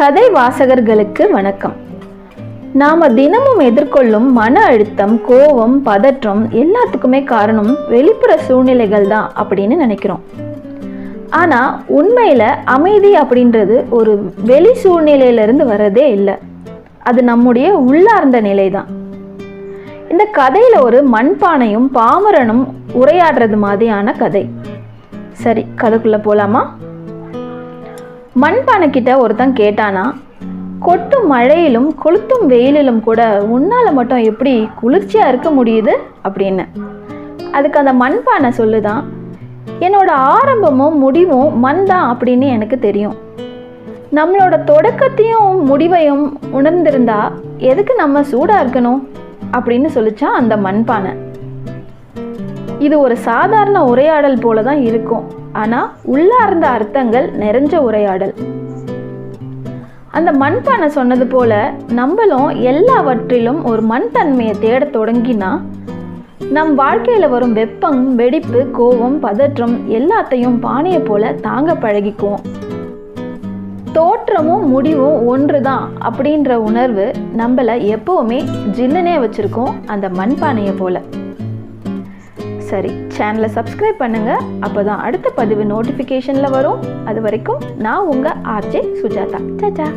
கதை வாசகர்களுக்கு வணக்கம். நாம் தினமும் எதிர்கொள்ளும் மன அழுத்தம், கோபம், பதற்றம் எல்லாத்துக்குமே காரணம் வெளிப்புற சூழ்நிலைகள் தான் அப்படின்னு நினைக்கிறோம். ஆனால் உண்மையில் அமைதி அப்படின்றது ஒரு வெளி சூழ்நிலையிலிருந்து வர்றதே இல்லை. அது நம்முடைய உள்ளார்ந்த நிலை தான். இந்த கதையில் ஒரு மண்பானையும் பாமரனும் உரையாடுறது மாதிரியான கதை. சரி, கதைக்குள்ளே போகலாமா? மண்பானை கிட்ட ஒருத்தன் கேட்டானா, கொட்டும் மழையிலும் கொளுத்தும் வெயிலிலும் கூட உன்னால் மட்டும் எப்படி குளிர்ச்சியாக இருக்க முடியுது அப்படின்னு. அதுக்கு அந்த மண்பானை சொல்லுதான், என்னோட ஆரம்பமும் முடிவும் மண் தான் அப்படின்னு எனக்கு தெரியும். நம்மளோட தொடக்கத்தையும் முடிவையும் உணர்ந்திருந்தா எதுக்கு நம்ம சூடாக இருக்கணும் அப்படின்னு சொல்லிச்சான் அந்த மண்பானை. இது ஒரு சாதாரண உரையாடல் போல தான் இருக்கும், ஆனால் உள்ளார்ந்த அர்த்தங்கள் நிறைஞ்ச உரையாடல். அந்த மண்பானை சொன்னது போல நம்மளும் எல்லாவற்றிலும் ஒரு மண் தன்மையை தேட தொடங்கினா நம் வாழ்க்கையில் வரும் வெப்பம், வெடிப்பு, கோபம், பதற்றம் எல்லாத்தையும் பானையை போல தாங்க பழகிக்குவோம். தோற்றமும் முடிவும் ஒன்று தான் அப்படின்ற உணர்வு நம்மளை எப்போவுமே ஜில்லுனே வச்சுருக்கோம், அந்த மண்பானையை போல. சரி, சேனலை சப்ஸ்கிரைப் பண்ணுங்கள், அப்போ தான் அடுத்த பதிவு நோட்டிஃபிகேஷனில் வரும். அது வரைக்கும் நான் உங்கள் ஆர்ஜே சுஜாதா. சச்சா.